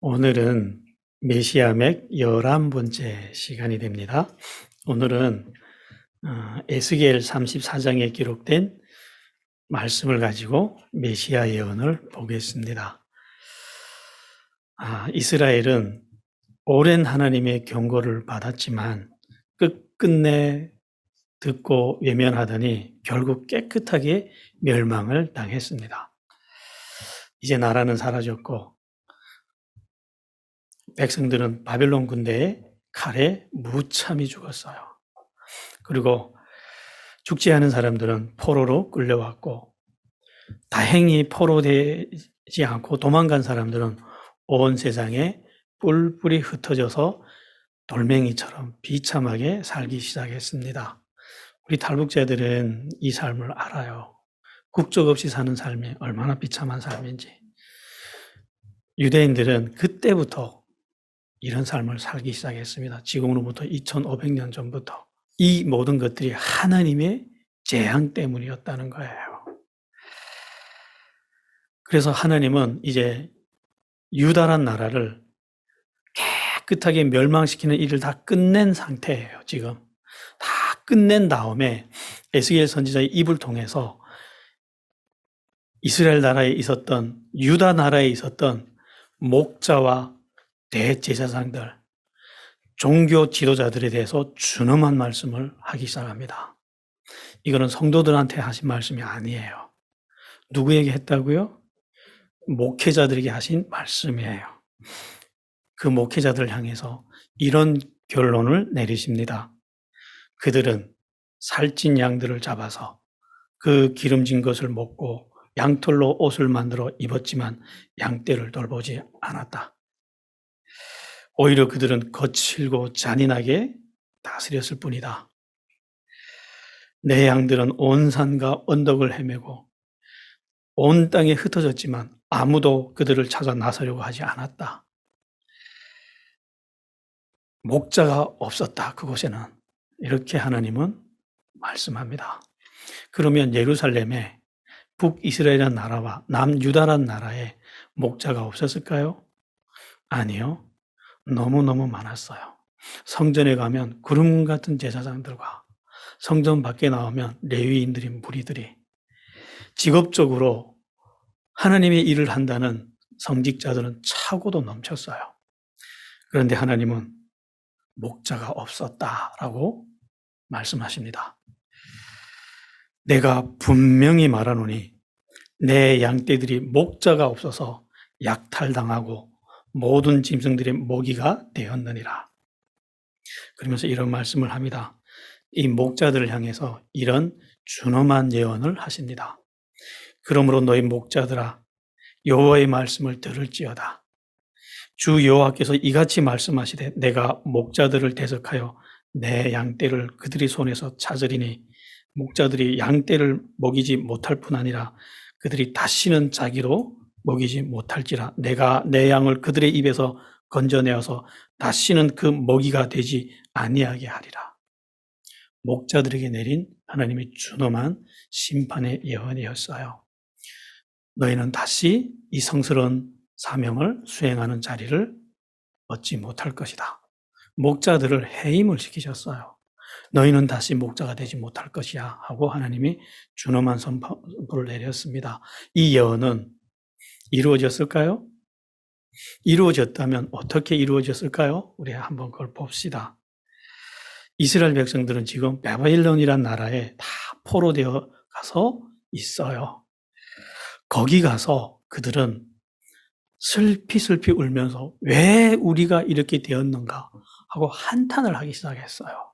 오늘은 메시아맥 11번째 시간이 됩니다. 오늘은 에스겔 34장에 기록된 말씀을 가지고 메시아 예언을 보겠습니다. 이스라엘은 오랜 하나님의 경고를 받았지만 끝끝내 듣고 외면하더니 결국 깨끗하게 멸망을 당했습니다. 이제 나라는 사라졌고 백성들은 바벨론 군대의 칼에 무참히 죽었어요. 그리고 죽지 않은 사람들은 포로로 끌려왔고 다행히 포로되지 않고 도망간 사람들은 온 세상에 뿔뿔이 흩어져서 돌멩이처럼 비참하게 살기 시작했습니다. 우리 탈북자들은 이 삶을 알아요. 국적 없이 사는 삶이 얼마나 비참한 삶인지. 유대인들은 그때부터 이런 삶을 살기 시작했습니다. 지금으로부터 2500년 전부터. 이 모든 것들이 하나님의 재앙 때문이었다는 거예요. 그래서 하나님은 이제 유다란 나라를 깨끗하게 멸망시키는 일을 다 끝낸 상태예요. 지금 다 끝낸 다음에 에스겔 선지자의 입을 통해서 이스라엘 나라에 있었던, 유다 나라에 있었던 목자와 대제사장들, 종교 지도자들에 대해서 준엄한 말씀을 하기 시작합니다. 이거는 성도들한테 하신 말씀이 아니에요. 누구에게 했다고요? 목회자들에게 하신 말씀이에요. 그 목회자들을 향해서 이런 결론을 내리십니다. 그들은 살찐 양들을 잡아서 그 기름진 것을 먹고 양털로 옷을 만들어 입었지만 양떼를 돌보지 않았다. 오히려 그들은 거칠고 잔인하게 다스렸을 뿐이다. 내 양들은 온 산과 언덕을 헤매고 온 땅에 흩어졌지만 아무도 그들을 찾아 나서려고 하지 않았다. 목자가 없었다, 그곳에는. 이렇게 하나님은 말씀합니다. 그러면 예루살렘에 북이스라엘이라는 나라와 남유다라는 나라에 목자가 없었을까요? 아니요. 너무너무 많았어요. 성전에 가면 구름 같은 제사장들과 성전 밖에 나오면 레위인들이 무리들이 직업적으로 하나님의 일을 한다는 성직자들은 차고도 넘쳤어요. 그런데 하나님은 목자가 없었다라고 말씀하십니다. 내가 분명히 말하노니 내 양떼들이 목자가 없어서 약탈당하고 모든 짐승들의 먹이가 되었느니라. 그러면서 이런 말씀을 합니다. 이 목자들을 향해서 이런 준엄한 예언을 하십니다. 그러므로 너희 목자들아, 여호와의 말씀을 들을지어다. 주 여호와께서 이같이 말씀하시되 내가 목자들을 대적하여 내 양떼를 그들의 손에서 찾으리니 목자들이 양떼를 먹이지 못할 뿐 아니라 그들이 다시는 자기로 먹이지 못할지라. 내가 내 양을 그들의 입에서 건져내어서 다시는 그 먹이가 되지 아니하게 하리라. 목자들에게 내린 하나님의 준엄한 심판의 예언이었어요. 너희는 다시 이 성스러운 사명을 수행하는 자리를 얻지 못할 것이다. 목자들을 해임을 시키셨어요. 너희는 다시 목자가 되지 못할 것이야 하고 하나님이 준엄한 선포를 내렸습니다. 이 예언은 이루어졌을까요? 이루어졌다면 어떻게 이루어졌을까요? 우리 한번 그걸 봅시다. 이스라엘 백성들은 지금 바벨론이란 나라에 다 포로되어 가서 있어요. 거기 가서 그들은 슬피슬피 울면서 왜 우리가 이렇게 되었는가 하고 한탄을 하기 시작했어요.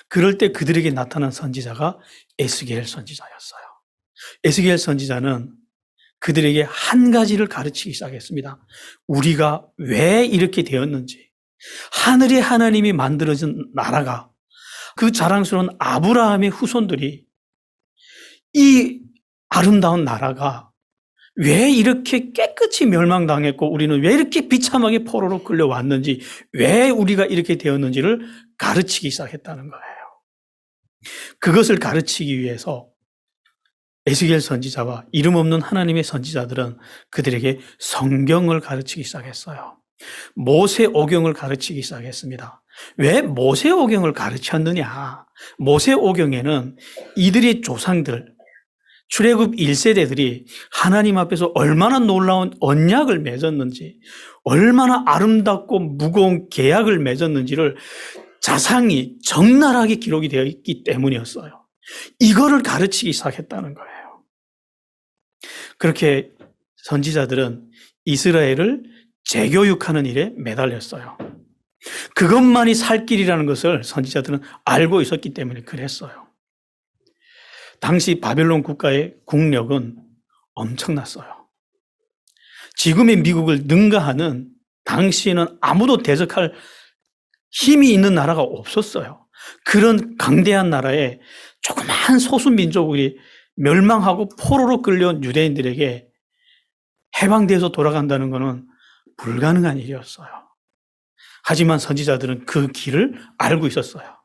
그럴 때 그들에게 나타난 선지자가 에스겔 선지자였어요. 에스겔 선지자는 그들에게 한 가지를 가르치기 시작했습니다. 우리가 왜 이렇게 되었는지, 하늘의 하나님이 만들어진 나라가, 그 자랑스러운 아브라함의 후손들이, 이 아름다운 나라가 왜 이렇게 깨끗이 멸망당했고 우리는 왜 이렇게 비참하게 포로로 끌려왔는지, 왜 우리가 이렇게 되었는지를 가르치기 시작했다는 거예요. 그것을 가르치기 위해서 에스겔 선지자와 이름 없는 하나님의 선지자들은 그들에게 성경을 가르치기 시작했어요. 모세오경을 가르치기 시작했습니다. 왜 모세오경을 가르쳤느냐? 모세오경에는 이들의 조상들, 출애굽 1세대들이 하나님 앞에서 얼마나 놀라운 언약을 맺었는지, 얼마나 아름답고 무거운 계약을 맺었는지를 자상히 적나라하게 기록이 되어 있기 때문이었어요. 이거를 가르치기 시작했다는 거예요. 그렇게 선지자들은 이스라엘을 재교육하는 일에 매달렸어요. 그것만이 살 길이라는 것을 선지자들은 알고 있었기 때문에 그랬어요. 당시 바벨론 국가의 국력은 엄청났어요. 지금의 미국을 능가하는, 당시에는 아무도 대적할 힘이 있는 나라가 없었어요. 그런 강대한 나라에 조그마한 소수민족이 멸망하고 포로로 끌려온 유대인들에게 해방돼서 돌아간다는 것은 불가능한 일이었어요. 하지만 선지자들은 그 길을 알고 있었어요.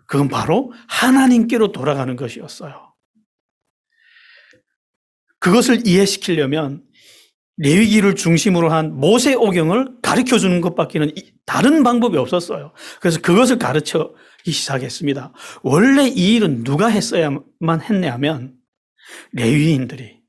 그건 바로 하나님께로 돌아가는 것이었어요. 그것을 이해시키려면 레위기를 중심으로 한 모세오경을 가르쳐주는 것밖에는 다른 방법이 없었어요. 그래서 그것을 가르치기 시작했습니다. 원래 이 일은 누가 했어야만 했냐면 레위인들이,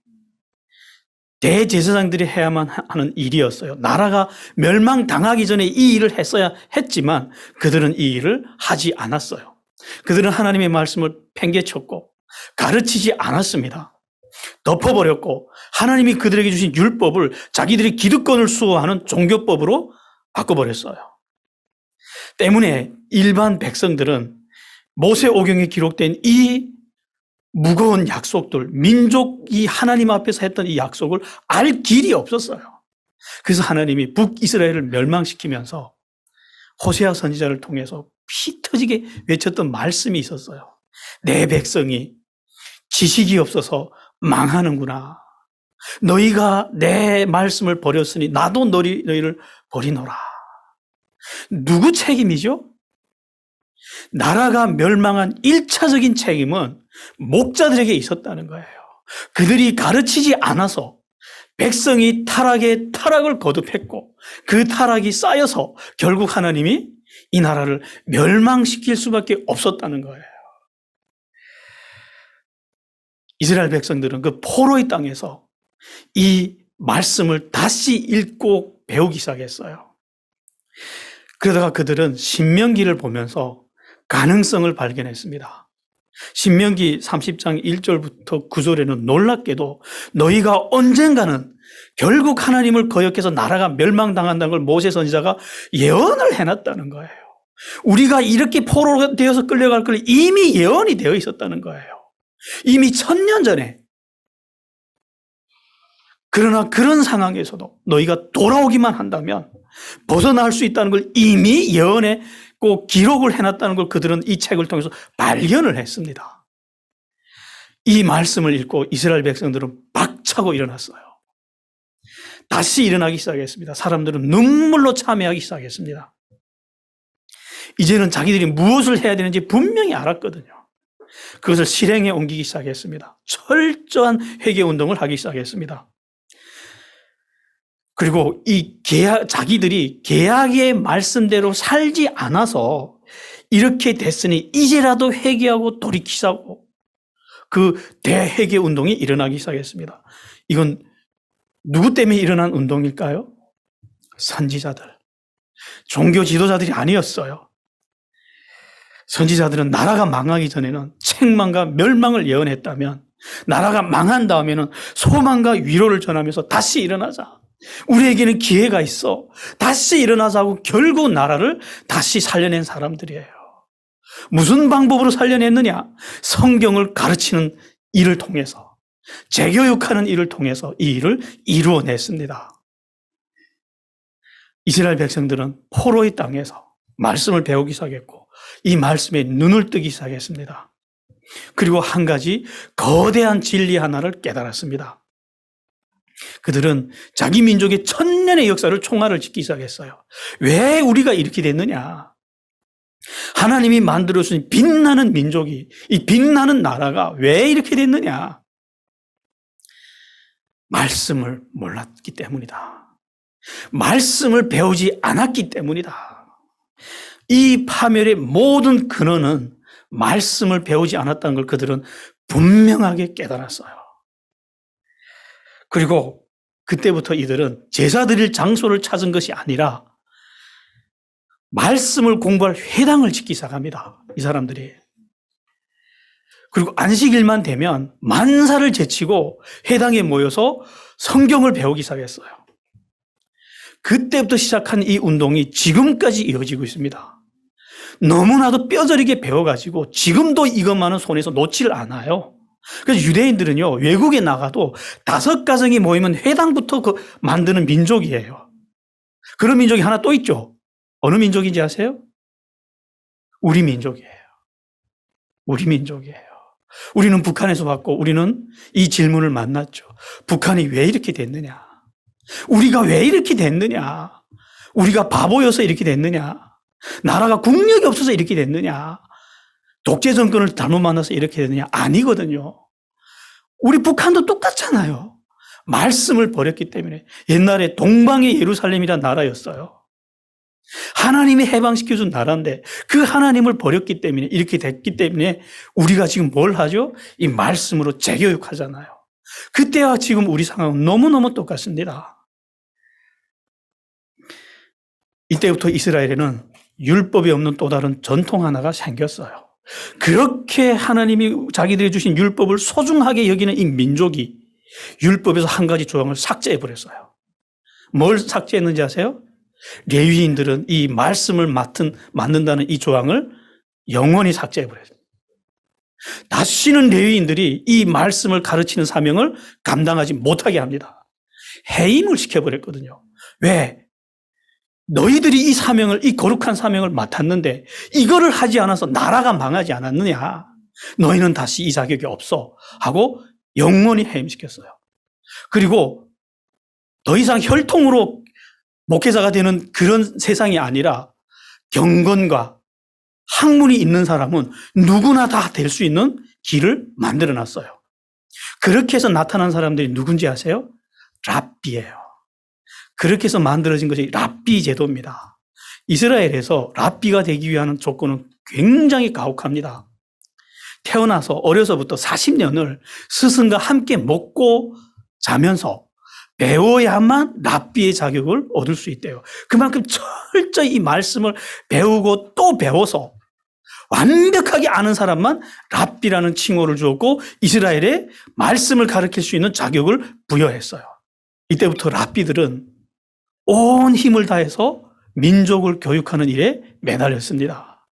대제사장들이 해야만 하는 일이었어요. 나라가 멸망당하기 전에 이 일을 했어야 했지만 그들은 이 일을 하지 않았어요. 그들은 하나님의 말씀을 팽개쳤고 가르치지 않았습니다. 덮어버렸고 하나님이 그들에게 주신 율법을 자기들이 기득권을 수호하는 종교법으로 바꿔버렸어요. 때문에 일반 백성들은 모세오경에 기록된 이 무거운 약속들, 민족이 하나님 앞에서 했던 이 약속을 알 길이 없었어요. 그래서 하나님이 북이스라엘을 멸망시키면서 호세아 선지자를 통해서 피 터지게 외쳤던 말씀이 있었어요. 내 백성이 지식이 없어서 망하는구나. 너희가 내 말씀을 버렸으니 나도 너희를 버리노라. 누구 책임이죠? 나라가 멸망한 1차적인 책임은 목자들에게 있었다는 거예요. 그들이 가르치지 않아서 백성이 타락에 타락을 거듭했고 그 타락이 쌓여서 결국 하나님이 이 나라를 멸망시킬 수밖에 없었다는 거예요. 이스라엘 백성들은 그 포로의 땅에서 이 말씀을 다시 읽고 배우기 시작했어요. 그러다가 그들은 신명기를 보면서 가능성을 발견했습니다. 신명기 30장 1절부터 9절에는 놀랍게도 너희가 언젠가는 결국 하나님을 거역해서 나라가 멸망당한다는 걸 모세 선지자가 예언을 해놨다는 거예요. 우리가 이렇게 포로가 되어서 끌려갈 걸 이미 예언이 되어 있었다는 거예요. 이미 1000년 전에. 그러나 그런 상황에서도 너희가 돌아오기만 한다면 벗어날 수 있다는 걸 이미 예언에 꼭 기록을 해놨다는 걸 그들은 이 책을 통해서 발견을 했습니다. 이 말씀을 읽고 이스라엘 백성들은 박차고 일어났어요. 다시 일어나기 시작했습니다. 사람들은 눈물로 참여하기 시작했습니다. 이제는 자기들이 무엇을 해야 되는지 분명히 알았거든요. 그것을 실행에 옮기기 시작했습니다. 철저한 회개운동을 하기 시작했습니다. 그리고 자기들이 계약의 말씀대로 살지 않아서 이렇게 됐으니 이제라도 회개하고 돌이키자고 그 대회개 운동이 일어나기 시작했습니다. 이건 누구 때문에 일어난 운동일까요? 선지자들, 종교 지도자들이 아니었어요. 선지자들은 나라가 망하기 전에는 책망과 멸망을 예언했다면 나라가 망한 다음에는 소망과 위로를 전하면서 다시 일어나자. 우리에게는 기회가 있어. 다시 일어나자고 결국 나라를 다시 살려낸 사람들이에요. 무슨 방법으로 살려냈느냐? 성경을 가르치는 일을 통해서, 재교육하는 일을 통해서 이 일을 이루어냈습니다. 이스라엘 백성들은 포로의 땅에서 말씀을 배우기 시작했고 이 말씀에 눈을 뜨기 시작했습니다. 그리고 한 가지 거대한 진리 하나를 깨달았습니다. 그들은 자기 민족의 1000년의 역사를 총알을 짓기 시작했어요. 왜 우리가 이렇게 됐느냐? 하나님이 만들어주신 빛나는 민족이, 이 빛나는 나라가 왜 이렇게 됐느냐? 말씀을 몰랐기 때문이다. 말씀을 배우지 않았기 때문이다. 이 파멸의 모든 근원은 말씀을 배우지 않았다는 걸 그들은 분명하게 깨달았어요. 그리고 그때부터 이들은 제사 드릴 장소를 찾은 것이 아니라 말씀을 공부할 회당을 짓기 시작합니다. 이 사람들이. 그리고 안식일만 되면 만사를 제치고 회당에 모여서 성경을 배우기 시작했어요. 그때부터 시작한 이 운동이 지금까지 이어지고 있습니다. 너무나도 뼈저리게 배워가지고 지금도 이것만은 손에서 놓지를 않아요. 그래서 유대인들은요, 외국에 나가도 5가정이 모이면 회당부터 만드는 민족이에요. 그런 민족이 하나 또 있죠. 어느 민족인지 아세요? 우리 민족이에요. 우리 민족이에요. 우리는 북한에서 왔고 우리는 이 질문을 만났죠. 북한이 왜 이렇게 됐느냐? 우리가 왜 이렇게 됐느냐? 우리가 바보여서 이렇게 됐느냐? 나라가 국력이 없어서 이렇게 됐느냐? 독재 정권을 잘못 만나서 이렇게 됐느냐? 아니거든요. 우리 북한도 똑같잖아요. 말씀을 버렸기 때문에. 옛날에 동방의 예루살렘이라는 나라였어요. 하나님이 해방시켜준 나라인데 그 하나님을 버렸기 때문에 이렇게 됐기 때문에 우리가 지금 뭘 하죠? 이 말씀으로 재교육하잖아요. 그때와 지금 우리 상황은 너무너무 똑같습니다. 이때부터 이스라엘에는 율법이 없는 또 다른 전통 하나가 생겼어요. 그렇게 하나님이 자기들이 주신 율법을 소중하게 여기는 이 민족이 율법에서 한 가지 조항을 삭제해버렸어요. 뭘 삭제했는지 아세요? 레위인들은 이 말씀을 맡는다는 이 조항을 영원히 삭제해버렸어요. 다시는 레위인들이 이 말씀을 가르치는 사명을 감당하지 못하게 합니다. 해임을 시켜버렸거든요. 왜? 너희들이 이 사명을, 이 거룩한 사명을 맡았는데 이거를 하지 않아서 나라가 망하지 않았느냐? 너희는 다시 이 자격이 없어 하고 영원히 해임시켰어요. 그리고 더 이상 혈통으로 목회자가 되는 그런 세상이 아니라 경건과 학문이 있는 사람은 누구나 다 될 수 있는 길을 만들어 놨어요. 그렇게 해서 나타난 사람들이 누군지 아세요? 랍비예요. 그렇게 해서 만들어진 것이 랍비 제도입니다. 이스라엘에서 랍비가 되기 위한 조건은 굉장히 가혹합니다. 태어나서 어려서부터 40년을 스승과 함께 먹고 자면서 배워야만 랍비의 자격을 얻을 수 있대요. 그만큼 철저히 이 말씀을 배우고 또 배워서 완벽하게 아는 사람만 랍비라는 칭호를 주었고 이스라엘에 말씀을 가르칠 수 있는 자격을 부여했어요. 이때부터 랍비들은 온 힘을 다해서 민족을 교육하는 일에 매달렸습니다.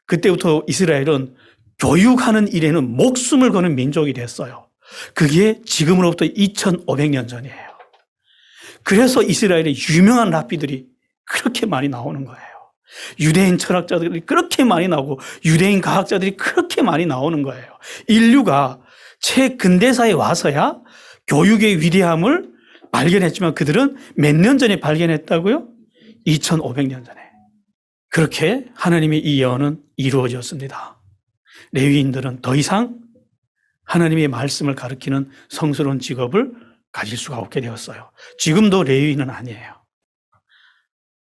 그때부터 이스라엘은 교육하는 일에는 목숨을 거는 민족이 됐어요. 그게 지금으로부터 2500년 전이에요. 그래서 이스라엘의 유명한 랍비들이 그렇게 많이 나오는 거예요. 유대인 철학자들이 그렇게 많이 나오고 유대인 과학자들이 그렇게 많이 나오는 거예요. 인류가 최근대사에 와서야 교육의 위대함을 발견했지만 그들은 몇 년 전에 발견했다고요? 2500년 전에. 그렇게 하나님의 이 예언은 이루어졌습니다. 레위인들은 더 이상 하나님의 말씀을 가르치는 성스러운 직업을 가질 수가 없게 되었어요. 지금도 레위인은 아니에요.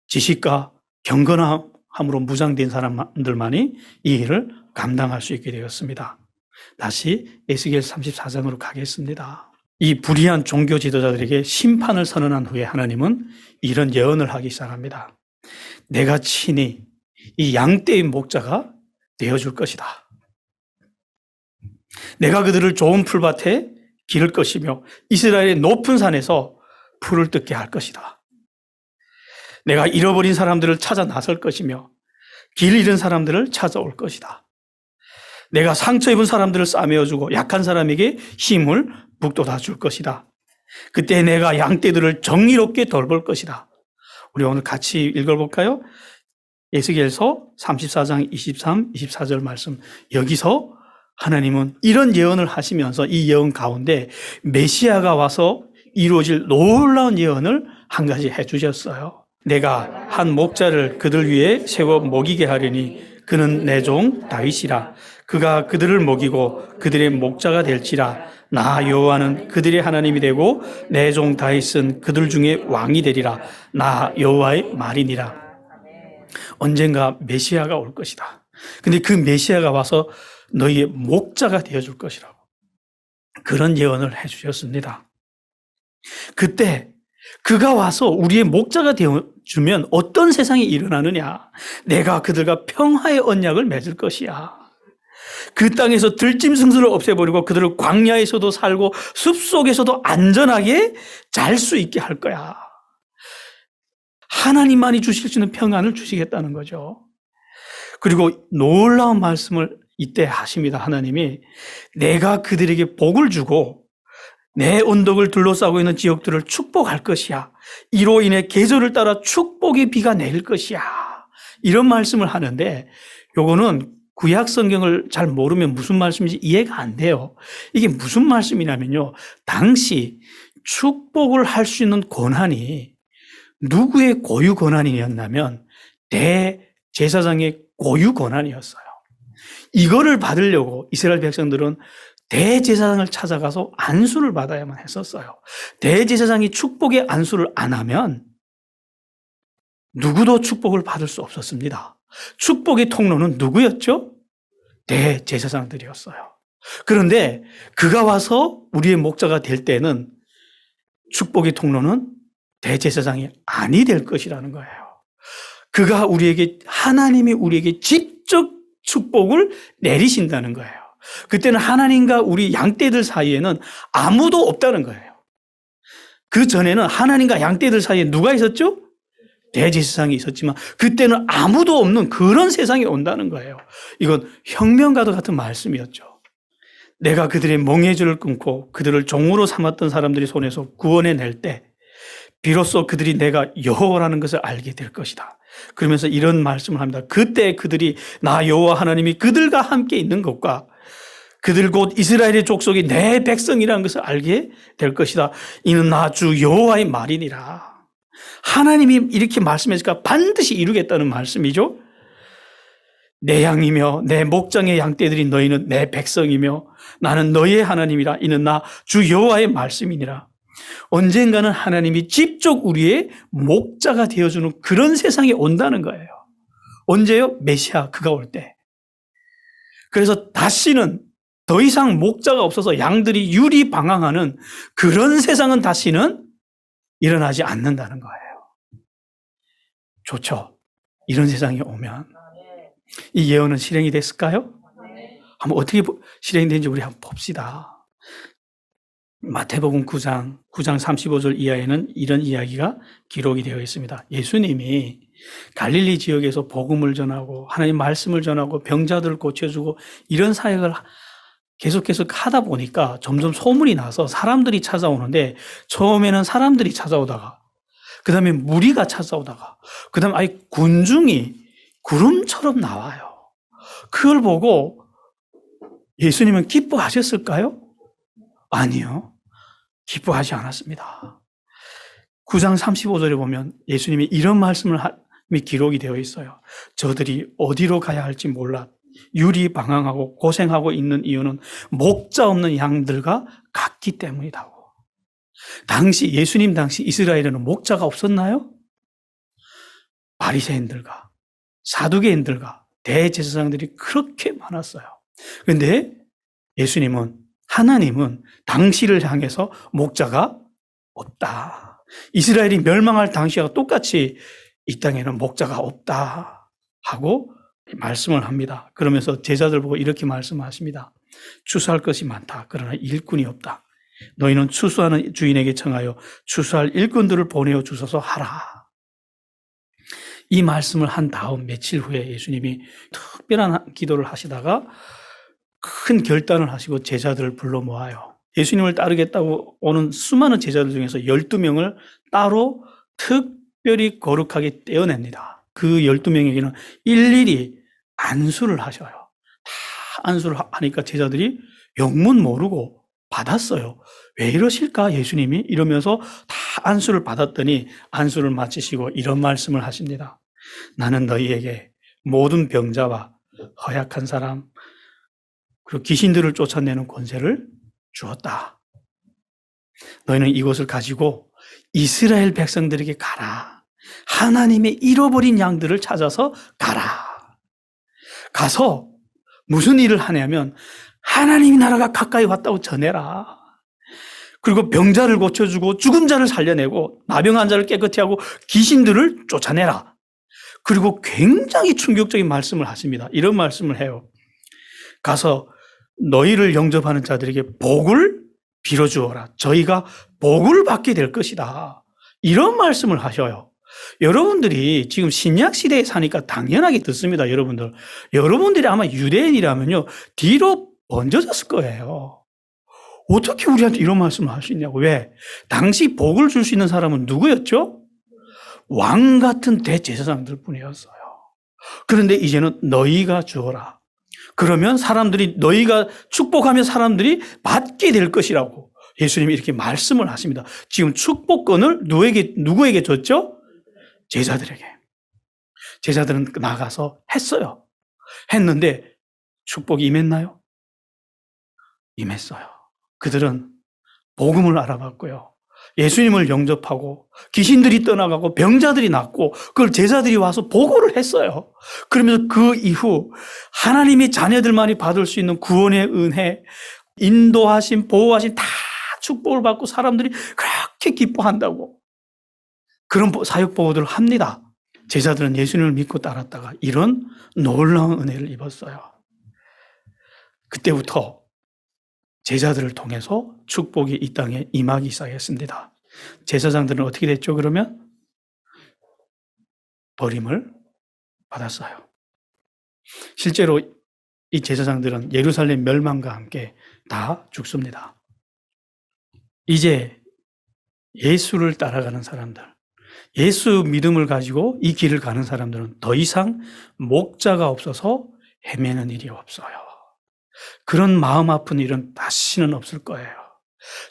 지식과 경건함으로 무장된 사람들만이 이 일을 감당할 수 있게 되었습니다. 다시 에스겔 34장으로 가겠습니다. 이 불의한 종교 지도자들에게 심판을 선언한 후에 하나님은 이런 예언을 하기 시작합니다. 내가 친히 이 양떼의 목자가 되어줄 것이다. 내가 그들을 좋은 풀밭에 기를 것이며 이스라엘의 높은 산에서 풀을 뜯게 할 것이다. 내가 잃어버린 사람들을 찾아 나설 것이며 길 잃은 사람들을 찾아올 것이다. 내가 상처 입은 사람들을 싸매어주고 약한 사람에게 힘을 북돋아 줄 것이다. 그때 내가 양떼들을 정의롭게 돌볼 것이다. 우리 오늘 같이 읽어볼까요? 에스겔서 34장 23, 24절 말씀. 여기서 하나님은 이런 예언을 하시면서 이 예언 가운데 메시아가 와서 이루어질 놀라운 예언을 한 가지 해주셨어요. 내가 한 목자를 그들 위에 세워 먹이게 하리니 그는 내 종 다윗이라. 그가 그들을 먹이고 그들의 목자가 될지라. 나 여호와는 그들의 하나님이 되고 내 종 다윗은 그들 중에 왕이 되리라. 나 여호와의 말이니라. 언젠가 메시아가 올 것이다. 근데 그 메시아가 와서 너희의 목자가 되어줄 것이라고 그런 예언을 해주셨습니다. 그때 그가 와서 우리의 목자가 되어주면 어떤 세상이 일어나느냐? 내가 그들과 평화의 언약을 맺을 것이야. 그 땅에서 들짐승들을 없애버리고 그들을 광야에서도 살고 숲속에서도 안전하게 잘 수 있게 할 거야. 하나님만이 주실 수 있는 평안을 주시겠다는 거죠. 그리고 놀라운 말씀을 이때 하십니다. 하나님이 내가 그들에게 복을 주고 내 언덕을 둘러싸고 있는 지역들을 축복할 것이야. 이로 인해 계절을 따라 축복의 비가 내릴 것이야. 이런 말씀을 하는데 요거는 구약 성경을 잘 모르면 무슨 말씀인지 이해가 안 돼요. 이게 무슨 말씀이냐면요. 당시 축복을 할 수 있는 권한이 누구의 고유 권한이었냐면 대제사장의 고유 권한이었어요. 이거를 받으려고 이스라엘 백성들은 대제사장을 찾아가서 안수를 받아야만 했었어요. 대제사장이 축복의 안수를 안 하면 누구도 축복을 받을 수 없었습니다. 축복의 통로는 누구였죠? 대제사장들이었어요. 그런데 그가 와서 우리의 목자가 될 때는 축복의 통로는 대제사장이 아니 될 것이라는 거예요. 그가 우리에게, 하나님이 우리에게 직접 축복을 내리신다는 거예요. 그때는 하나님과 우리 양떼들 사이에는 아무도 없다는 거예요. 그 전에는 하나님과 양떼들 사이에 누가 있었죠? 대제사장이 있었지만 그때는 아무도 없는 그런 세상이 온다는 거예요. 이건 혁명과도 같은 말씀이었죠. 내가 그들의 멍에줄을 끊고 그들을 종으로 삼았던 사람들의 손에서 구원해낼 때 비로소 그들이 내가 여호와라는 것을 알게 될 것이다. 그러면서 이런 말씀을 합니다. 그때 그들이 나 여호와 하나님이 그들과 함께 있는 것과 그들 곧 이스라엘의 족속이 내 백성이라는 것을 알게 될 것이다. 이는 나 주 여호와의 말이니라. 하나님이 이렇게 말씀했으니까 반드시 이루겠다는 말씀이죠. 내 양이며 내 목장의 양떼들이 너희는 내 백성이며 나는 너희의 하나님이라. 이는 나 주 여호와의 말씀이니라. 언젠가는 하나님이 직접 우리의 목자가 되어주는 그런 세상이 온다는 거예요. 언제요? 메시아 그가 올 때. 그래서 다시는 더 이상 목자가 없어서 양들이 유리방황하는 그런 세상은 다시는 일어나지 않는다는 거예요. 좋죠? 이런 세상이 오면. 이 예언은 실행이 됐을까요? 한번 어떻게 실행이 되는지 우리 한번 봅시다. 마태복음 9장 35절 이하에는 이런 이야기가 기록이 되어 있습니다. 예수님이 갈릴리 지역에서 복음을 전하고 하나님 말씀을 전하고 병자들을 고쳐주고 이런 사역을 계속 하다 보니까 점점 소문이 나서 사람들이 찾아오는데 처음에는 사람들이 찾아오다가 그 다음에 무리가 찾아오다가 그 다음에 아예 군중이 구름처럼 나와요. 그걸 보고 예수님은 기뻐하셨을까요? 아니요. 기뻐하지 않았습니다. 9장 35절에 보면 예수님이 이런 말씀을 기록이 되어 있어요. 저들이 어디로 가야 할지 몰라 유리방황하고 고생하고 있는 이유는 목자 없는 양들과 같기 때문이라고. 예수님 당시 이스라엘에는 목자가 없었나요? 바리새인들과 사두개인들과 대제사장들이 그렇게 많았어요. 그런데 하나님은 당시를 향해서 목자가 없다. 이스라엘이 멸망할 당시와 똑같이 이 땅에는 목자가 없다 하고 말씀을 합니다. 그러면서 제자들 보고 이렇게 말씀하십니다. 추수할 것이 많다. 그러나 일꾼이 없다. 너희는 추수하는 주인에게 청하여 추수할 일꾼들을 보내어 주소서 하라. 이 말씀을 한 다음 며칠 후에 예수님이 특별한 기도를 하시다가 큰 결단을 하시고 제자들을 불러 모아요. 예수님을 따르겠다고 오는 수많은 제자들 중에서 12명을 따로 특별히 거룩하게 떼어냅니다. 그 12명에게는 일일이 안수를 하셔요. 다 안수를 하니까 제자들이 영문 모르고 받았어요. 왜 이러실까 예수님이? 이러면서 다 안수를 받았더니 안수를 마치시고 이런 말씀을 하십니다. 나는 너희에게 모든 병자와 허약한 사람 그리고 귀신들을 쫓아내는 권세를 주었다. 너희는 이것을 가지고 이스라엘 백성들에게 가라. 하나님의 잃어버린 양들을 찾아서 가라. 가서 무슨 일을 하냐면 하나님의 나라가 가까이 왔다고 전해라. 그리고 병자를 고쳐주고 죽은 자를 살려내고 나병한 자를 깨끗이 하고 귀신들을 쫓아내라. 그리고 굉장히 충격적인 말씀을 하십니다. 이런 말씀을 해요. 가서 너희를 영접하는 자들에게 복을 빌어주어라. 저희가 복을 받게 될 것이다. 이런 말씀을 하셔요. 여러분들이 지금 신약 시대에 사니까 당연하게 듣습니다. 여러분들이 아마 유대인이라면요 뒤로 번져졌을 거예요. 어떻게 우리한테 이런 말씀을 할 수 있냐고. 왜? 당시 복을 줄 수 있는 사람은 누구였죠? 왕 같은 대제사장들 뿐이었어요. 그런데 이제는 너희가 주어라. 그러면 너희가 축복하면 사람들이 받게 될 것이라고 예수님이 이렇게 말씀을 하십니다. 지금 축복권을 누구에게 줬죠? 제자들에게. 제자들은 나가서 했어요. 했는데 축복이 임했나요? 임했어요. 그들은 복음을 알아봤고요. 예수님을 영접하고 귀신들이 떠나가고 병자들이 낫고 그걸 제자들이 와서 보고를 했어요. 그러면서 그 이후 하나님의 자녀들만이 받을 수 있는 구원의 은혜, 인도하심, 보호하심 다 축복을 받고 사람들이 그렇게 기뻐한다고. 그런 사역 보고들을 합니다. 제자들은 예수님을 믿고 따랐다가 이런 놀라운 은혜를 입었어요. 그때부터 제자들을 통해서 축복이 이 땅에 임하기 시작했습니다. 제사장들은 어떻게 됐죠? 그러면 버림을 받았어요. 실제로 이 제사장들은 예루살렘 멸망과 함께 다 죽습니다. 이제 예수를 따라가는 사람들, 예수 믿음을 가지고 이 길을 가는 사람들은 더 이상 목자가 없어서 헤매는 일이 없어요. 그런 마음 아픈 일은 다시는 없을 거예요.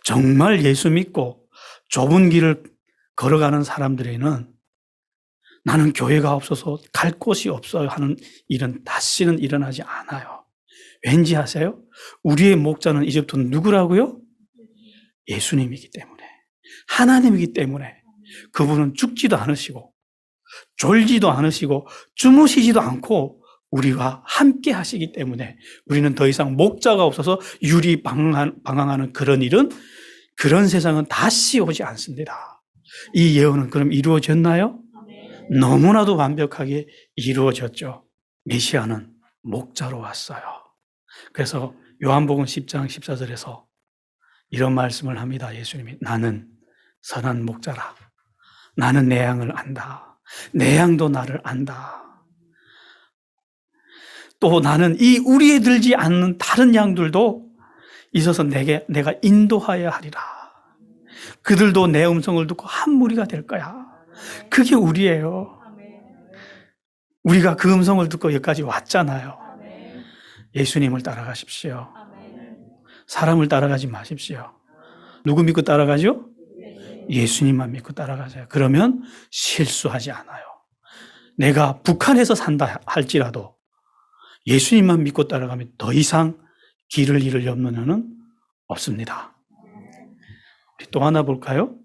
정말 예수 믿고 좁은 길을 걸어가는 사람들에게는 나는 교회가 없어서 갈 곳이 없어요 하는 일은 다시는 일어나지 않아요. 왠지 아세요? 우리의 목자는 이제부터 누구라고요? 예수님이기 때문에, 하나님이기 때문에 그분은 죽지도 않으시고 졸지도 않으시고 주무시지도 않고 우리와 함께 하시기 때문에 우리는 더 이상 목자가 없어서 유리방황하는 그런 세상은 다시 오지 않습니다. 이 예언은 그럼 이루어졌나요? 너무나도 완벽하게 이루어졌죠. 메시아는 목자로 왔어요. 그래서 요한복음 10장 14절에서 이런 말씀을 합니다. 예수님이 나는 선한 목자라. 나는 내 양을 안다. 내 양도 나를 안다. 또 나는 이 우리에 들지 않는 다른 양들도 있어서 내가 인도하여야 하리라. 그들도 내 음성을 듣고 한 무리가 될 거야. 그게 우리예요. 우리가 그 음성을 듣고 여기까지 왔잖아요. 예수님을 따라가십시오. 사람을 따라가지 마십시오. 누구 믿고 따라가죠? 예수님만 믿고 따라가세요. 그러면 실수하지 않아요. 내가 북한에서 산다 할지라도 예수님만 믿고 따라가면 더 이상 길을 잃을 염려는 없습니다. 우리 또 하나 볼까요?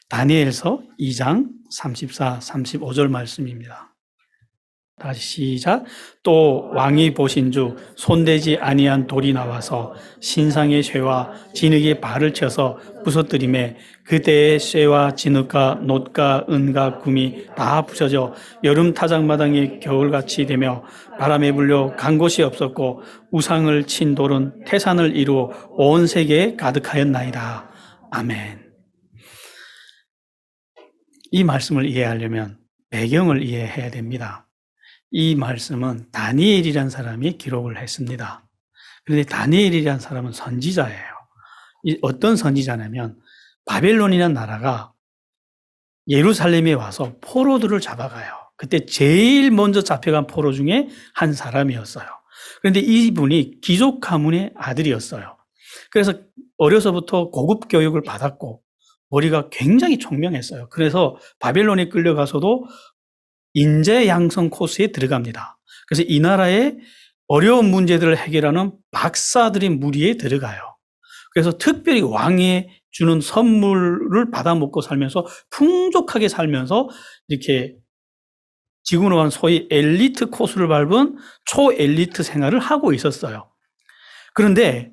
다니엘서 2장 34, 35절 말씀입니다. 다시 시작. 또 왕이 보신 주 손대지 아니한 돌이 나와서 신상의 쇠와 진흙의 발을 쳐서 부서뜨리매 그때의 쇠와 진흙과 놋과 은과 금이 다 부서져 여름 타작마당이 겨울같이 되며 바람에 불려 간 곳이 없었고 우상을 친 돌은 태산을 이루어 온 세계에 가득하였나이다. 아멘. 이 말씀을 이해하려면 배경을 이해해야 됩니다. 이 말씀은 다니엘이라는 사람이 기록을 했습니다. 그런데 다니엘이라는 사람은 선지자예요. 어떤 선지자냐면 바벨론이라는 나라가 예루살렘에 와서 포로들을 잡아가요. 그때 제일 먼저 잡혀간 포로 중에 한 사람이었어요. 그런데 이분이 귀족 가문의 아들이었어요. 그래서 어려서부터 고급 교육을 받았고 머리가 굉장히 총명했어요. 그래서 바벨론에 끌려가서도 인재 양성 코스에 들어갑니다. 그래서 이 나라의 어려운 문제들을 해결하는 박사들의 무리에 들어가요. 그래서 특별히 왕이 주는 선물을 받아먹고 살면서 풍족하게 살면서 이렇게 지금으로 한 소위 엘리트 코스를 밟은 초엘리트 생활을 하고 있었어요. 그런데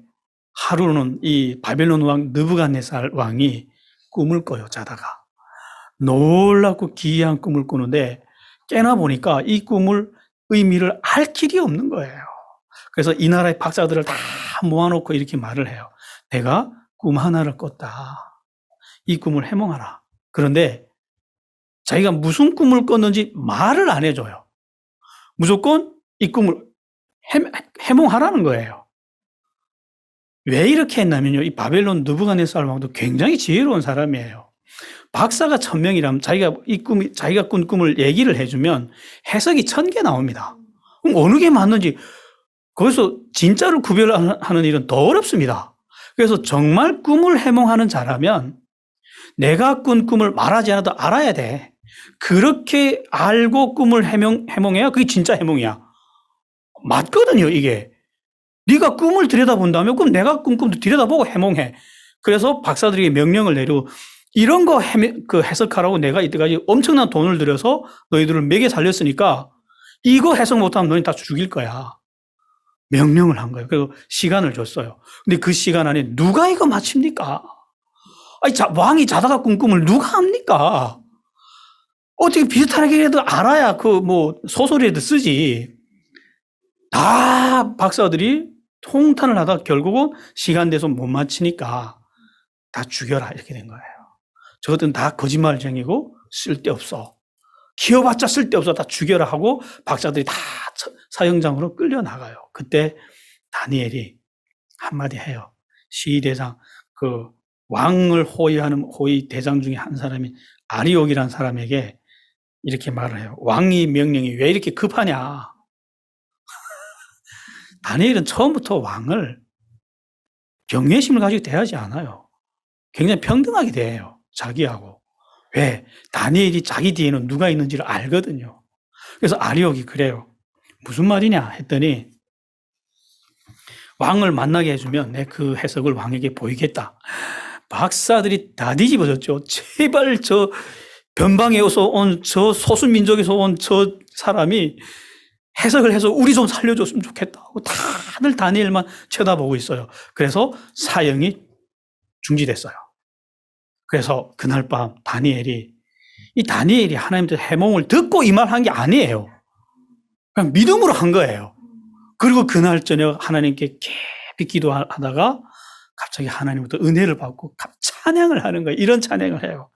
하루는 이 바벨론 왕 느부갓네살 왕이 꿈을 꿔요, 자다가. 놀랍고 기이한 꿈을 꾸는데 깨나 보니까 이 꿈을 의미를 알 길이 없는 거예요. 그래서 이 나라의 박사들을 다 모아놓고 이렇게 말을 해요. 내가 꿈 하나를 꿨다. 이 꿈을 해몽하라. 그런데 자기가 무슨 꿈을 꿨는지 말을 안 해줘요. 무조건 이 꿈을 해몽하라는 거예요. 왜 이렇게 했냐면요. 이 바벨론 느부갓네살 왕도 굉장히 지혜로운 사람이에요. 박사가 1000명이라면 자기가 꾼 꿈을 얘기를 해주면 해석이 1000개 나옵니다. 그럼 어느 게 맞는지 거기서 진짜를 구별하는 일은 더 어렵습니다. 그래서 정말 꿈을 해몽하는 자라면 내가 꾼 꿈을 말하지 않아도 알아야 돼. 그렇게 알고 꿈을 해몽해야 그게 진짜 해몽이야. 맞거든요, 이게. 네가 꿈을 들여다본다면 그럼 내가 꾼 꿈도 들여다보고 해몽해. 그래서 박사들에게 명령을 내리고 이런 거 해석하라고 내가 이때까지 엄청난 돈을 들여서 너희들을 먹여 살렸으니까 이거 해석 못하면 너희 다 죽일 거야. 명령을 한 거예요. 그리고 시간을 줬어요. 근데 그 시간 안에 누가 이거 맞춥니까? 아니, 왕이 자다가 꾼 꿈을 누가 합니까? 어떻게 비슷하게라도 알아야 소설에도 쓰지. 다 박사들이 통탄을 하다 결국은 시간 돼서 못 맞히니까 다 죽여라 이렇게 된 거예요. 저것들은 다 거짓말쟁이고 쓸데없어. 키워봤자 쓸데없어. 다 죽여라 하고 박사들이 다 사형장으로 끌려나가요. 그때 다니엘이 한마디 해요. 시대장, 왕을 호위하는 호위 대장 중에 한 사람인 아리옥이라는 사람에게 이렇게 말을 해요. 왕의 명령이 왜 이렇게 급하냐. 다니엘은 처음부터 왕을 경외심을 가지고 대하지 않아요. 굉장히 평등하게 대해요. 자기하고. 왜? 다니엘이 자기 뒤에는 누가 있는지를 알거든요. 그래서 아리옥이 그래요. 무슨 말이냐 했더니 왕을 만나게 해주면 내 그 해석을 왕에게 보이겠다. 박사들이 다 뒤집어졌죠. 제발 저 변방에서 온 저 소수민족에서 온 저 사람이 해석을 해서 우리 좀 살려줬으면 좋겠다 하고 다들 다니엘만 쳐다보고 있어요. 그래서 사형이 중지됐어요. 그래서 그날 밤 다니엘이 하나님의 해몽을 듣고 이 말 한 게 아니에요. 그냥 믿음으로 한 거예요. 그리고 그날 저녁 하나님께 깊이 기도하다가 갑자기 하나님부터 은혜를 받고 찬양을 하는 거예요. 이런 찬양을 해요.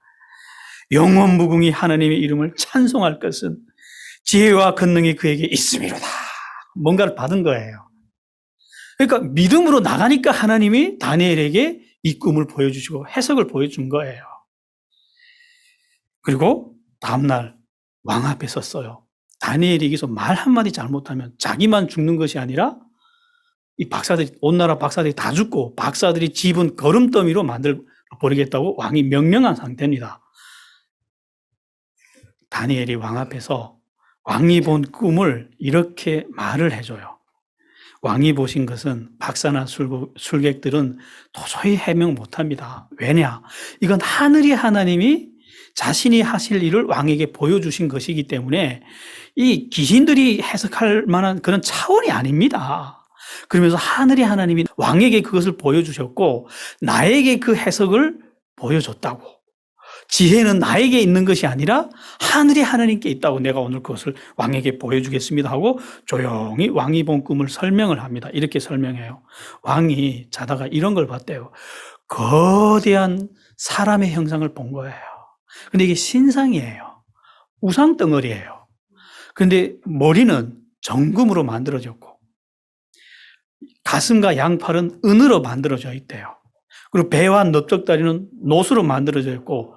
영원 무궁히 하나님의 이름을 찬송할 것은 지혜와 권능이 그에게 있음이로다. 뭔가를 받은 거예요. 그러니까 믿음으로 나가니까 하나님이 다니엘에게 이 꿈을 보여주시고 해석을 보여준 거예요. 그리고 다음날 왕 앞에 섰어요. 다니엘이 여기서 말 한마디 잘못하면 자기만 죽는 것이 아니라 이 박사들이, 온 나라 박사들이 다 죽고 박사들이 집은 거름더미로 만들어버리겠다고 왕이 명령한 상태입니다. 다니엘이 왕 앞에서 왕이 본 꿈을 이렇게 말을 해줘요. 왕이 보신 것은 박사나 술객들은 도저히 해명 못합니다. 왜냐? 이건 하늘의 하나님이 자신이 하실 일을 왕에게 보여주신 것이기 때문에 이 귀신들이 해석할 만한 그런 차원이 아닙니다. 그러면서 하늘의 하나님이 왕에게 그것을 보여주셨고 나에게 그 해석을 보여줬다고. 지혜는 나에게 있는 것이 아니라 하늘의 하나님께 있다고 내가 오늘 그것을 왕에게 보여주겠습니다 하고 조용히 왕이 본 꿈을 설명을 합니다. 이렇게 설명해요. 왕이 자다가 이런 걸 봤대요. 거대한 사람의 형상을 본 거예요. 근데 이게 신상이에요. 우상 덩어리예요. 근데 머리는 정금으로 만들어졌고 가슴과 양팔은 은으로 만들어져 있대요. 그리고 배와 넓적다리는 노수로 만들어져 있고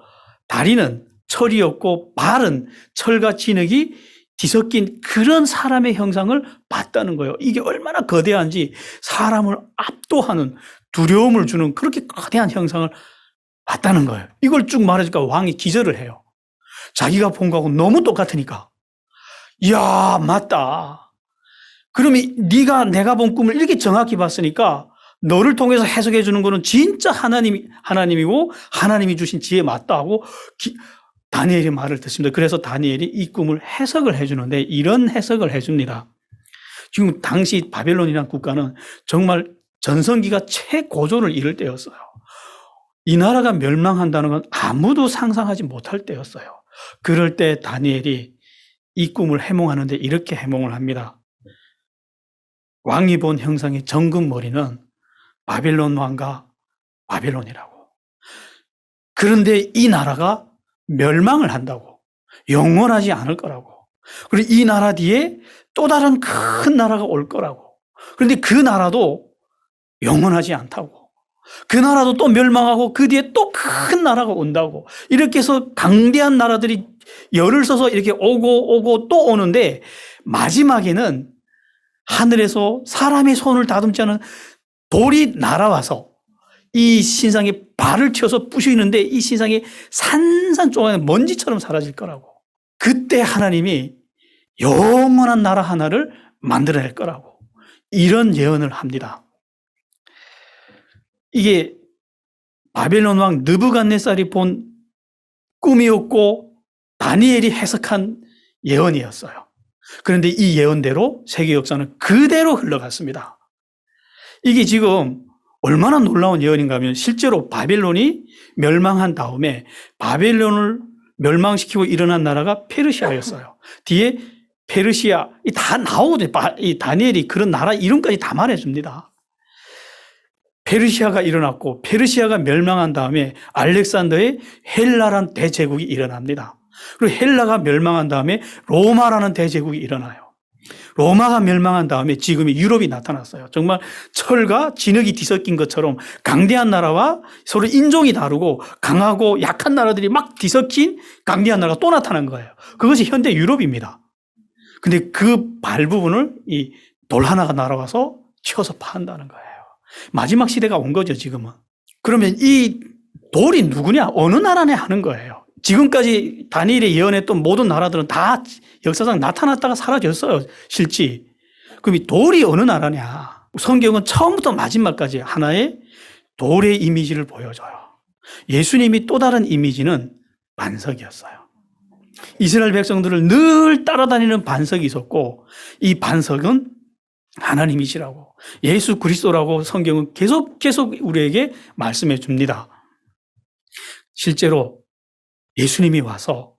다리는 철이었고 발은 철과 진흙이 뒤섞인 그런 사람의 형상을 봤다는 거예요. 이게 얼마나 거대한지 사람을 압도하는 두려움을 주는 그렇게 거대한 형상을 봤다는 거예요. 이걸 쭉 말해주니까 왕이 기절을 해요. 자기가 본 거하고 너무 똑같으니까. 이야, 맞다. 그러면 네가 내가 본 꿈을 이렇게 정확히 봤으니까 너를 통해서 해석해 주는 거는 진짜 하나님이고 하나님이 주신 지혜 맞다 하고 다니엘의 말을 듣습니다. 그래서 다니엘이 이 꿈을 해석을 해 주는데 이런 해석을 해 줍니다. 지금 당시 바벨론이라는 국가는 정말 전성기가 최고조를 이룰 때였어요. 이 나라가 멸망한다는 건 아무도 상상하지 못할 때였어요. 그럴 때 다니엘이 이 꿈을 해몽하는데 이렇게 해몽을 합니다. 왕이 본 형상의 정금 머리는 바벨론 왕과 바벨론이라고. 그런데 이 나라가 멸망을 한다고. 영원하지 않을 거라고. 그리고 이 나라 뒤에 또 다른 큰 나라가 올 거라고. 그런데 그 나라도 영원하지 않다고. 그 나라도 또 멸망하고 그 뒤에 또 큰 나라가 온다고. 이렇게 해서 강대한 나라들이 열을 써서 이렇게 오고 또 오는데 마지막에는 하늘에서 사람의 손을 다듬지 않은 돌이 날아와서 이 신상에 발을 튀어서 부시는데 이 신상이 산산조각 먼지처럼 사라질 거라고. 그때 하나님이 영원한 나라 하나를 만들어낼 거라고. 이런 예언을 합니다. 이게 바벨론 왕 느부갓네살이 본 꿈이었고 다니엘이 해석한 예언이었어요. 그런데 이 예언대로 세계 역사는 그대로 흘러갔습니다. 이게 지금 얼마나 놀라운 예언인가 하면 실제로 바벨론이 멸망한 다음에 바벨론을 멸망시키고 일어난 나라가 페르시아였어요. 뒤에 페르시아, 다 나오거든요. 이 다니엘이 그런 나라 이름까지 다 말해줍니다. 페르시아가 일어났고 페르시아가 멸망한 다음에 알렉산더의 헬라라는 대제국이 일어납니다. 그리고 헬라가 멸망한 다음에 로마라는 대제국이 일어나요. 로마가 멸망한 다음에 지금의 유럽이 나타났어요. 정말 철과 진흙이 뒤섞인 것처럼 강대한 나라와 서로 인종이 다르고 강하고 약한 나라들이 막 뒤섞인 강대한 나라가 또 나타난 거예요. 그것이 현대 유럽입니다. 근데 그 발 부분을 이 돌 하나가 날아와서 쳐서 파한다는 거예요. 마지막 시대가 온 거죠, 지금은. 그러면 이 돌이 누구냐? 어느 나라냐 하는 거예요. 지금까지 다니엘이 예언했던 모든 나라들은 다 역사상 나타났다가 사라졌어요, 실제. 그럼 이 돌이 어느 나라냐? 성경은 처음부터 마지막까지 하나의 돌의 이미지를 보여줘요. 예수님이 또 다른 이미지는 반석이었어요. 이스라엘 백성들을 늘 따라다니는 반석이 있었고 이 반석은 하나님이시라고 예수 그리스도라고 성경은 계속 우리에게 말씀해 줍니다. 실제로 예수님이 와서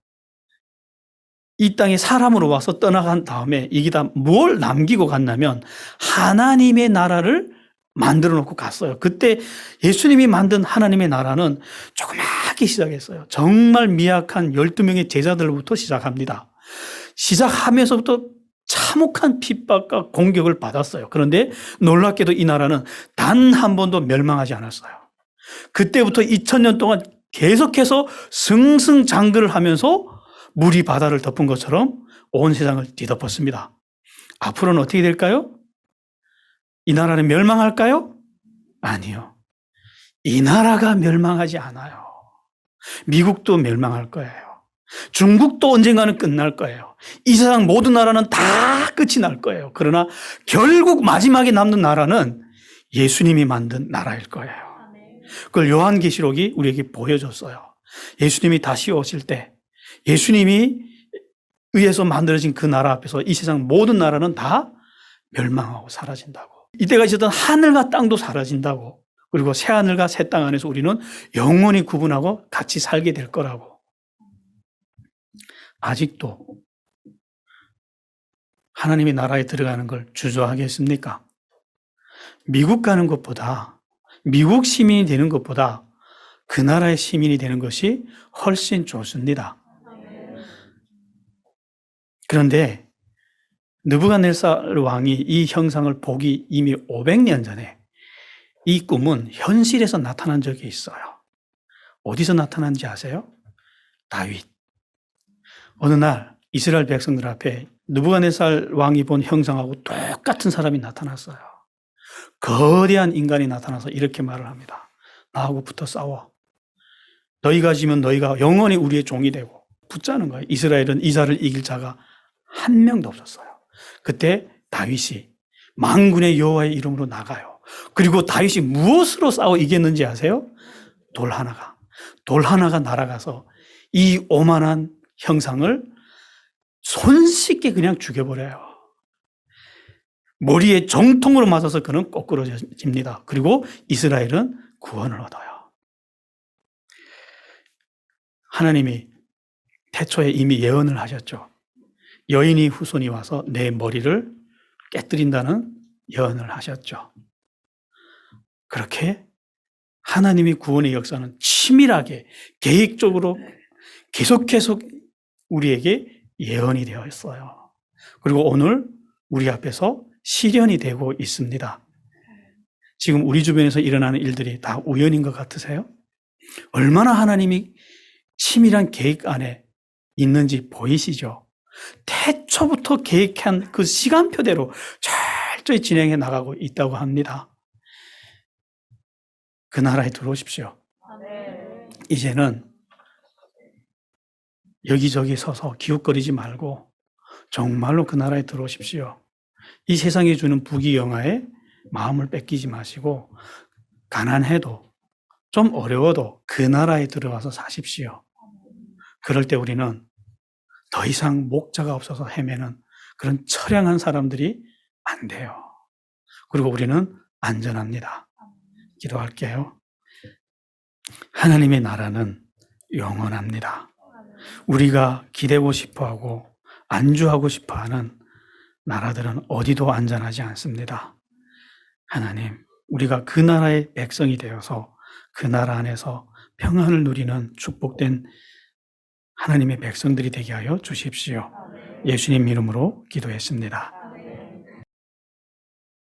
이 땅에 사람으로 와서 떠나간 다음에 이게 다 뭘 남기고 갔냐면 하나님의 나라를 만들어 놓고 갔어요. 그때 예수님이 만든 하나님의 나라는 조그맣게 시작했어요. 정말 미약한 12명의 제자들부터 시작합니다. 시작하면서부터 참혹한 핍박과 공격을 받았어요. 그런데 놀랍게도 이 나라는 단 한 번도 멸망하지 않았어요. 그때부터 2000년 동안 계속해서 승승장구를 하면서 물이 바다를 덮은 것처럼 온 세상을 뒤덮었습니다. 앞으로는 어떻게 될까요? 이 나라는 멸망할까요? 아니요. 이 나라가 멸망하지 않아요. 미국도 멸망할 거예요. 중국도 언젠가는 끝날 거예요. 이 세상 모든 나라는 다 끝이 날 거예요. 그러나 결국 마지막에 남는 나라는 예수님이 만든 나라일 거예요. 그걸 요한계시록이 우리에게 보여줬어요. 예수님이 다시 오실 때 예수님이 의해서 만들어진 그 나라 앞에서 이 세상 모든 나라는 다 멸망하고 사라진다고. 이때가 있었던 하늘과 땅도 사라진다고. 그리고 새 하늘과 새 땅 안에서 우리는 영원히 구분하고 같이 살게 될 거라고. 아직도 하나님의 나라에 들어가는 걸 주저하겠습니까? 미국 가는 것보다, 미국 시민이 되는 것보다 그 나라의 시민이 되는 것이 훨씬 좋습니다. 그런데 느부갓네살 왕이 이 형상을 보기 이미 500년 전에 이 꿈은 현실에서 나타난 적이 있어요. 어디서 나타난지 아세요? 다윗. 어느 날 이스라엘 백성들 앞에 느부갓네살 왕이 본 형상하고 똑같은 사람이 나타났어요. 거대한 인간이 나타나서 이렇게 말을 합니다. 나하고 붙어 싸워. 너희가 지면 너희가 영원히 우리의 종이 되고. 붙자는 거예요. 이스라엘은 이사를 이길 자가 한 명도 없었어요. 그때 다윗이 만군의 여호와의 이름으로 나가요. 그리고 다윗이 무엇으로 싸워 이겼는지 아세요? 돌 하나가 날아가서 이 오만한 형상을 손쉽게 그냥 죽여버려요. 머리에 정통으로 맞아서 그는 거꾸러집니다. 그리고 이스라엘은 구원을 얻어요. 하나님이 태초에 이미 예언을 하셨죠. 여인이 후손이 와서 내 머리를 깨뜨린다는 예언을 하셨죠. 그렇게 하나님이 구원의 역사는 치밀하게 계획적으로 계속 우리에게 예언이 되어 있어요. 그리고 오늘 우리 앞에서 실현이 되고 있습니다. 지금 우리 주변에서 일어나는 일들이 다 우연인 것 같으세요? 얼마나 하나님이 치밀한 계획 안에 있는지 보이시죠? 태초부터 계획한 그 시간표대로 철저히 진행해 나가고 있다고 합니다. 그 나라에 들어오십시오. 이제는 여기저기 서서 기웃거리지 말고 정말로 그 나라에 들어오십시오. 이 세상이 주는 부귀영화에 마음을 뺏기지 마시고 가난해도 좀 어려워도 그 나라에 들어와서 사십시오. 그럴 때 우리는 더 이상 목자가 없어서 헤매는 그런 처량한 사람들이 안 돼요. 그리고 우리는 안전합니다. 기도할게요. 하나님의 나라는 영원합니다. 우리가 기대고 싶어하고 안주하고 싶어하는 나라들은 어디도 안전하지 않습니다. 하나님, 우리가 그 나라의 백성이 되어서 그 나라 안에서 평안을 누리는 축복된 하나님의 백성들이 되게 하여 주십시오. 예수님 이름으로 기도했습니다.